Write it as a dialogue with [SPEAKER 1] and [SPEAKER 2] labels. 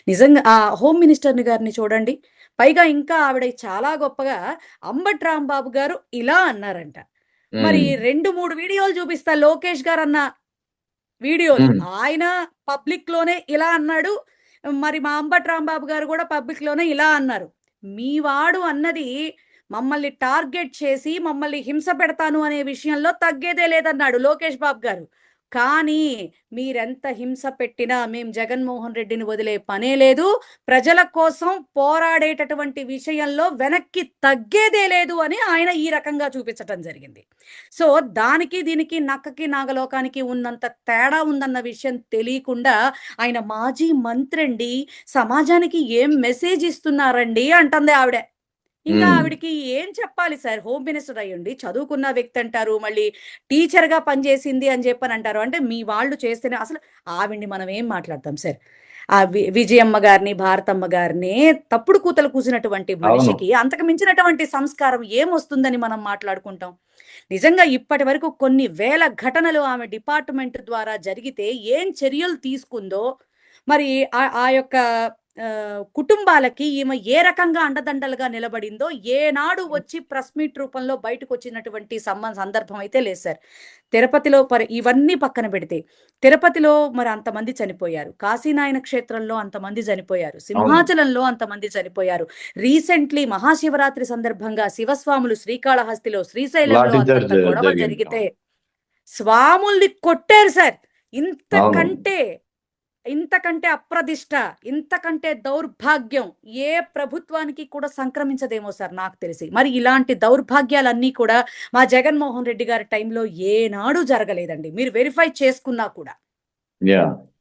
[SPEAKER 1] నిజంగా ఆ హోమ్ మినిస్టర్‌ని గారిని చూడండి. పైగా ఇంకా ఆవిడ చాలా గొప్పగా అంబటి రాంబాబు గారు ఇలా అన్నారంట. మరి
[SPEAKER 2] హ్మ్.
[SPEAKER 1] 2, 3 వీడియోలు చూపిస్తా లోకేష్ గారన్న వీడియోలు.
[SPEAKER 2] హ్మ్.
[SPEAKER 1] ఆయన పబ్లిక్‌లోనే ఇలా అన్నాడు. మరి మా అంబటి రాంబాబు గారు గూడా పబ్లిక్‌లోనే ఇలా అన్నారు. మీ వాడు అన్నది మమ్మల్ని టార్గెట్ చేసి, మమ్మల్ని హింస పెడతాను అనే విషయంలో తగ్గేదే లేదన్నాడు లోకేష్ బాబు గారు. కానీ మీరెంత హింస పెట్టినా మేము జగన్మోహన్ రెడ్డిని వదిలే పనే లేదు. ప్రజల కోసం పోరాడేటటువంటి విషయంలో వెనక్కి తగ్గేదే లేదు అని ఆయన ఈ రకంగా చూపించటం జరిగింది. సో, దానికి, దీనికి నక్కకి, నాగలోకానికి ఉన్నంత తేడా ఉందన్న విషయం తెలియకుండా, ఆయన మాజీ మంత్రండి. సమాజానికి ఏం మెసేజ్ ఇస్తున్నారండి అంటంది ఆవిడ. ఇంకా
[SPEAKER 2] హ్మ్.
[SPEAKER 1] ఆవిడకి ఏం చెప్పాలి సార్? హోమ్ మినిస్టర్ అయ్యుండి, చదువుకున్న వ్యక్తి అంటారు. మళ్ళీ టీచర్‌గా పనిచేసింది అని చెప్పనంటారు. అంటే మీ వాళ్ళు చేస్తేనే అసలు ఆవిడని మనం ఏం మాట్లాడతాం సార్? విజయమ్మ గారిని, భారతమ్మ గారినే తప్పుడు కూతలు కూసినటువంటి
[SPEAKER 2] అవును.
[SPEAKER 1] మనిషికి అంతకు మించినటువంటి సంస్కారం ఏమొస్తుందని మనం మాట్లాడుకుంటాం? నిజంగా ఇప్పటి వరకు కొన్ని వేల ఘటనలు ఆమె డిపార్ట్‌మెంట్ ద్వారా జరిగితే ఏం చర్యలు తీసుకుందో, మరి ఆ యొక్క కుటుంబాలకి ఈమె ఏ రకంగా అండదండలుగా నిలబడిందో, ఏనాడు వచ్చి ప్రెస్ మీట్ రూపంలో బయటకొచ్చినటువంటి సందర్భం అయితే లేదు సార్. తిరుపతిలో ఇవన్నీ పక్కన పెడితే, తిరుపతిలో మరి అంతమంది చనిపోయారు. కాశీనాయన క్షేత్రంలో అంతమంది చనిపోయారు.
[SPEAKER 2] అవును.
[SPEAKER 1] సింహాచలంలో అంతమంది చనిపోయారు. రీసెంట్‌లీ మహాశివరాత్రి సందర్భంగా శివస్వాములు శ్రీకాళహస్తిలో, శ్రీశైలంలో
[SPEAKER 2] లాఠీ చార్జ్
[SPEAKER 1] అంతంత గొడవలు
[SPEAKER 2] జరిగింది.
[SPEAKER 1] జరిగితే,
[SPEAKER 2] అవును.
[SPEAKER 1] స్వాముల్ని కొట్టారు సార్.
[SPEAKER 2] అవును.
[SPEAKER 1] ఇంతకంటే, ఇంతకంటే అప్రదిష్ట, ఇంతకంటే దౌర్భాగ్యం ఏ ప్రభుత్వానికి కూడా సంక్రమించదేమో సార్ నాకు తెలిసి. మరి ఇలాంటి దౌర్భాగ్యాలన్నీ కూడా మా జగన్మోహన్ రెడ్డి గారి టైంలో ఏనాడు జరగలేదండి. మీరు వెరిఫై చేసుకున్నా కూడా.
[SPEAKER 2] యాహ్!